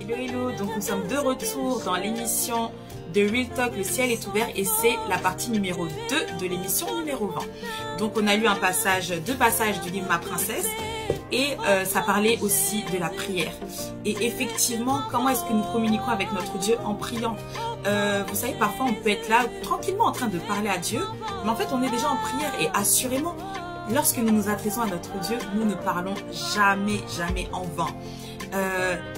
Hello, donc nous sommes de retour dans l'émission de Real Talk, le ciel est ouvert et c'est la partie numéro 2 de l'émission numéro 20. Donc on a lu deux passages du livre Ma Princesse et ça parlait aussi de la prière. Et effectivement, comment est-ce que nous communiquons avec notre Dieu en priant? Vous savez, parfois on peut être là tranquillement en train de parler à Dieu, mais en fait on est déjà en prière et assurément, lorsque nous nous adressons à notre Dieu, nous ne parlons jamais en vain.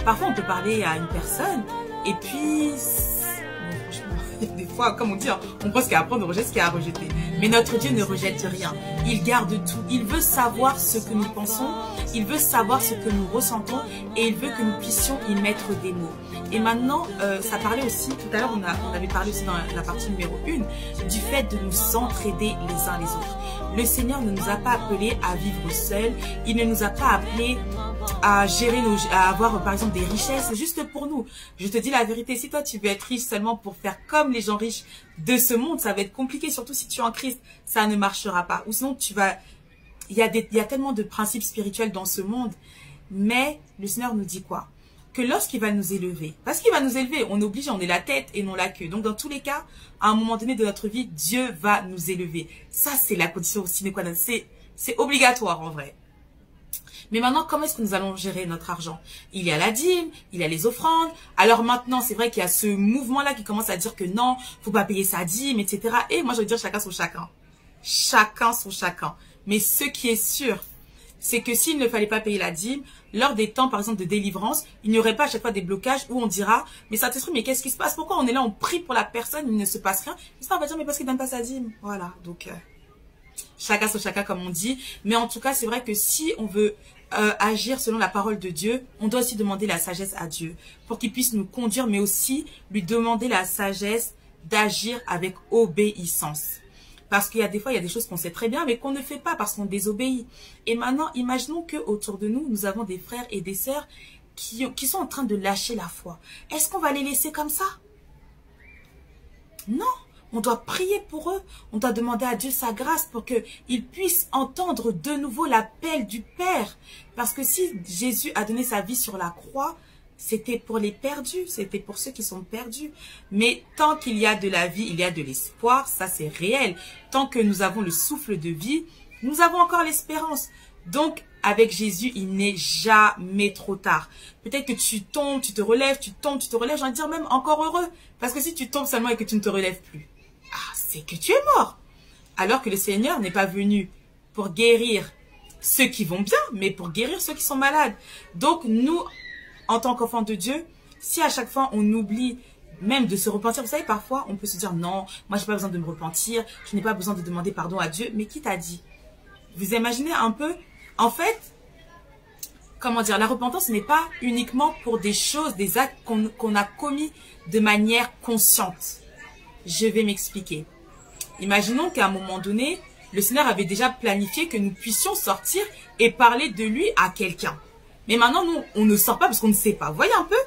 Parfois on peut parler à une personne et puis franchement, des fois comme on dit, on pense qu'à apprendre, on rejette ce qu'il y a à rejeter. Mais notre Dieu ne rejette rien, il garde tout, il veut savoir ce que nous pensons, il veut savoir ce que nous ressentons et il veut que nous puissions y mettre des mots. Et maintenant, ça parlait aussi, tout à l'heure on avait parlé aussi dans la partie numéro 1 du fait de nous entraider les uns les autres. Le Seigneur ne nous a pas appelés à vivre seuls, il ne nous a pas appelés à gérer à avoir par exemple des richesses juste pour nous. Je te dis la vérité, si toi tu veux être riche seulement pour faire comme les gens riches de ce monde, ça va être compliqué, surtout si tu es en Christ, ça ne marchera pas. Ou sinon il y a tellement de principes spirituels dans ce monde, mais le Seigneur nous dit quoi? Que lorsqu'il va nous élever, parce qu'il va nous élever, on est obligé, on est la tête et non la queue. Donc dans tous les cas, à un moment donné de notre vie, Dieu va nous élever. Ça c'est la condition sine qua non, c'est obligatoire en vrai. Mais maintenant, comment est-ce que nous allons gérer notre argent? Il y a la dîme, il y a les offrandes. Alors maintenant, c'est vrai qu'il y a ce mouvement-là qui commence à dire que non, faut pas payer sa dîme, etc. Et moi, je veux dire chacun son chacun. Chacun son chacun. Mais ce qui est sûr, c'est que s'il ne fallait pas payer la dîme, lors des temps, par exemple, de délivrance, il n'y aurait pas à chaque fois des blocages où on dira, mais Saint-Esprit, mais qu'est-ce qui se passe? Pourquoi on est là, on prie pour la personne, il ne se passe rien? Et ça, on va dire, mais parce qu'il ne donne pas sa dîme. Voilà, donc chacun son chacun, comme on dit. Mais en tout cas, c'est vrai que si on veut agir selon la parole de Dieu, on doit aussi demander la sagesse à Dieu pour qu'il puisse nous conduire, mais aussi lui demander la sagesse d'agir avec obéissance. Parce qu'il y a des fois, il y a des choses qu'on sait très bien, mais qu'on ne fait pas parce qu'on désobéit. Et maintenant, imaginons qu'autour de nous, nous avons des frères et des sœurs qui sont en train de lâcher la foi. Est-ce qu'on va les laisser comme ça? Non. On doit prier pour eux, on doit demander à Dieu sa grâce pour qu'ils puissent entendre de nouveau l'appel du Père. Parce que si Jésus a donné sa vie sur la croix, c'était pour les perdus, c'était pour ceux qui sont perdus. Mais tant qu'il y a de la vie, il y a de l'espoir, ça c'est réel. Tant que nous avons le souffle de vie, nous avons encore l'espérance. Donc, avec Jésus, il n'est jamais trop tard. Peut-être que tu tombes, tu te relèves, tu tombes, tu te relèves, j'ai envie de dire même encore heureux. Parce que si tu tombes seulement et que tu ne te relèves plus, c'est que tu es mort. Alors que le Seigneur n'est pas venu pour guérir ceux qui vont bien, mais pour guérir ceux qui sont malades. Donc nous, en tant qu'enfants de Dieu, si à chaque fois on oublie même de se repentir, vous savez, parfois on peut se dire non, moi je n'ai pas besoin de me repentir, je n'ai pas besoin de demander pardon à Dieu. Mais qui t'a dit? Vous imaginez un peu? En fait, comment dire, la repentance ce n'est pas uniquement pour des choses, des actes qu'on a commis de manière consciente. Je vais m'expliquer. Imaginons qu'à un moment donné, le Seigneur avait déjà planifié que nous puissions sortir et parler de lui à quelqu'un. Mais maintenant, nous, on ne sort pas parce qu'on ne sait pas. Vous voyez un peu?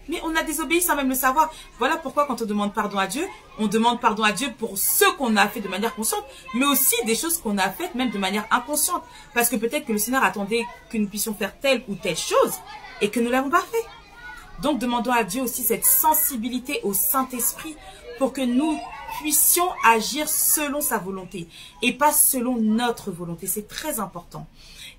Mais on a désobéi sans même le savoir. Voilà pourquoi quand on demande pardon à Dieu, on demande pardon à Dieu pour ce qu'on a fait de manière consciente, mais aussi des choses qu'on a faites même de manière inconsciente. Parce que peut-être que le Seigneur attendait que nous puissions faire telle ou telle chose et que nous ne l'avons pas fait. Donc, demandons à Dieu aussi cette sensibilité au Saint-Esprit pour que nous puissions agir selon sa volonté et pas selon notre volonté. C'est très important.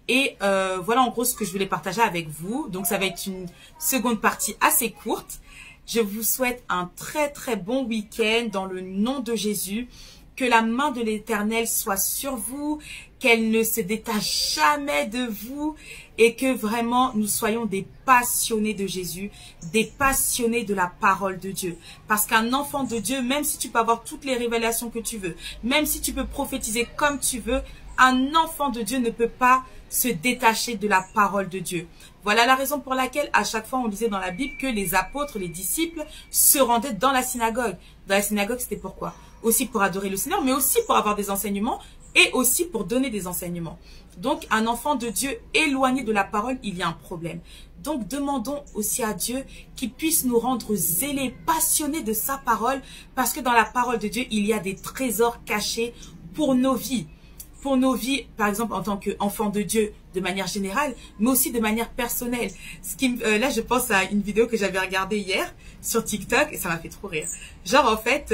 Et voilà en gros ce que je voulais partager avec vous. Donc ça va être une seconde partie assez courte. Je vous souhaite un très bon week-end dans le nom de Jésus. Que la main de l'Éternel soit sur vous, qu'elle ne se détache jamais de vous et que vraiment nous soyons des passionnés de Jésus, des passionnés de la parole de Dieu. Parce qu'un enfant de Dieu, même si tu peux avoir toutes les révélations que tu veux, même si tu peux prophétiser comme tu veux, un enfant de Dieu ne peut pas se détacher de la parole de Dieu. Voilà la raison pour laquelle à chaque fois on lisait dans la Bible que les apôtres, les disciples se rendaient dans la synagogue. Dans la synagogue, c'était pourquoi? Aussi pour adorer le Seigneur, mais aussi pour avoir des enseignements et aussi pour donner des enseignements. Donc, un enfant de Dieu éloigné de la parole, il y a un problème. Donc, demandons aussi à Dieu qu'il puisse nous rendre zélés, passionnés de sa parole, parce que dans la parole de Dieu, il y a des trésors cachés pour nos vies. pour nos vies, par exemple en tant qu'enfants de Dieu de manière générale, mais aussi de manière personnelle. Là, je pense à une vidéo que j'avais regardée hier sur TikTok et ça m'a fait trop rire. Genre en fait,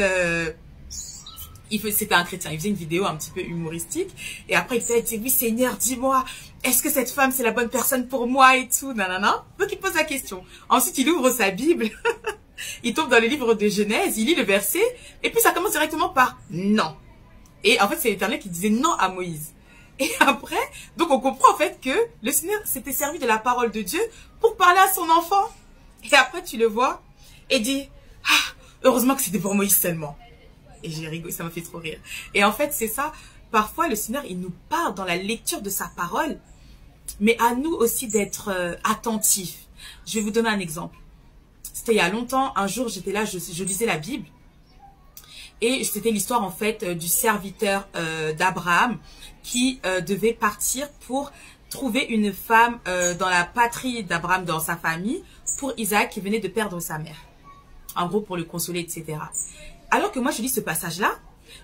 c'était un chrétien, il faisait une vidéo un petit peu humoristique et après il disait oui Seigneur, dis-moi, est-ce que cette femme c'est la bonne personne pour moi et tout, nanana. Donc il pose la question. Ensuite il ouvre sa Bible, il tombe dans le livre de Genèse, il lit le verset et puis ça commence directement par non. Et en fait c'est l'Éternel qui disait non à Moïse. Et après, donc on comprend en fait que le Seigneur s'était servi de la parole de Dieu pour parler à son enfant. Et après tu le vois et dit ah, heureusement que c'était pour Moïse seulement. Et j'ai rigolé, ça m'a fait trop rire. Et en fait, c'est ça. Parfois, le Seigneur, il nous parle dans la lecture de sa parole. Mais à nous aussi d'être attentifs. Je vais vous donner un exemple. C'était il y a longtemps. Un jour, j'étais là, je lisais la Bible. Et c'était l'histoire, en fait, du serviteur d'Abraham qui devait partir pour trouver une femme dans la patrie d'Abraham, dans sa famille, pour Isaac qui venait de perdre sa mère. En gros, pour le consoler, etc. Alors que moi, je lis ce passage-là,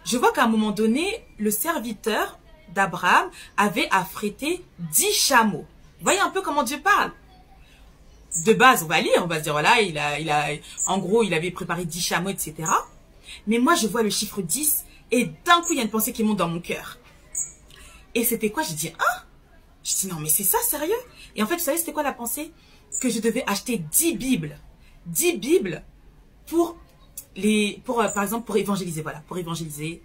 je vois qu'à un moment donné, le serviteur d'Abraham avait affrété 10 chameaux. Vous voyez un peu comment Dieu parle. De base, on va lire, on va se dire, voilà, en gros, il avait préparé 10 chameaux, etc. Mais moi, je vois le chiffre 10 et d'un coup, il y a une pensée qui monte dans mon cœur. Et c'était quoi? Je dis, hein? Je dis, non, mais c'est ça, sérieux? Et en fait, vous savez, c'était quoi la pensée? Que je devais acheter 10 Bibles. 10 Bibles pour par exemple, pour évangéliser, voilà, pour évangéliser,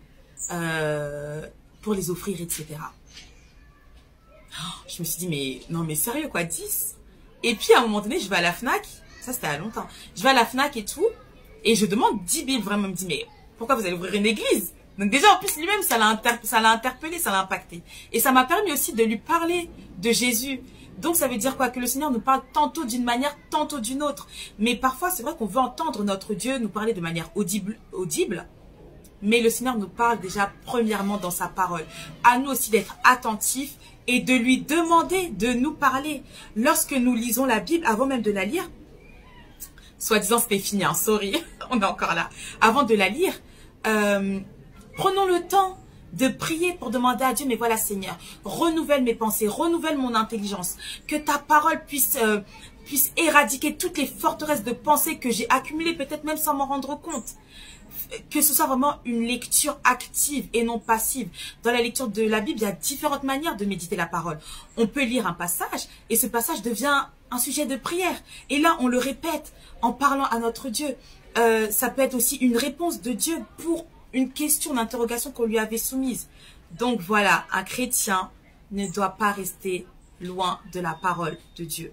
pour les offrir, etc. Oh, je me suis dit, mais non, mais sérieux, quoi, 10? Et puis, à un moment donné, je vais à la FNAC, ça c'était à longtemps, je vais à la FNAC et tout, et je demande 10 Bibles, vraiment, il me dit, mais pourquoi vous allez ouvrir une église? Donc déjà, en plus, lui-même, ça l'a interpellé, ça l'a impacté. Et ça m'a permis aussi de lui parler de Jésus. Donc, ça veut dire quoi? Que le Seigneur nous parle tantôt d'une manière, tantôt d'une autre. Mais parfois, c'est vrai qu'on veut entendre notre Dieu nous parler de manière audible. Mais le Seigneur nous parle déjà premièrement dans sa parole. À nous aussi d'être attentifs et de lui demander de nous parler. Lorsque nous lisons la Bible, avant même de la lire, soi-disant c'était fini, hein, sorry, on est encore là. Avant de la lire, prenons le temps de prier pour demander à Dieu, mais voilà Seigneur, renouvelle mes pensées, renouvelle mon intelligence, que ta parole puisse éradiquer toutes les forteresses de pensées que j'ai accumulées, peut-être même sans m'en rendre compte. Que ce soit vraiment une lecture active et non passive. Dans la lecture de la Bible, il y a différentes manières de méditer la parole. On peut lire un passage et ce passage devient un sujet de prière. Et là, on le répète en parlant à notre Dieu. Ça peut être aussi une réponse de Dieu pour une question d'interrogation qu'on lui avait soumise. Donc voilà, un chrétien ne doit pas rester loin de la parole de Dieu.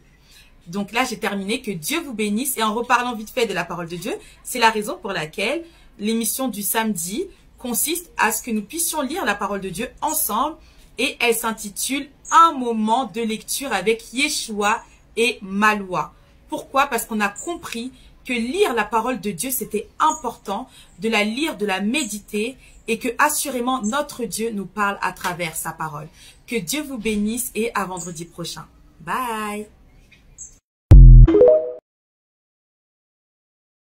Donc là, j'ai terminé. Que Dieu vous bénisse. Et en reparlant vite fait de la parole de Dieu, c'est la raison pour laquelle l'émission du samedi consiste à ce que nous puissions lire la parole de Dieu ensemble. Et elle s'intitule « Un moment de lecture avec Yeshua et Maloua ». Pourquoi? Parce qu'on a compris que lire la parole de Dieu, c'était important de la lire, de la méditer et que assurément notre Dieu nous parle à travers sa parole. Que Dieu vous bénisse et à vendredi prochain. Bye!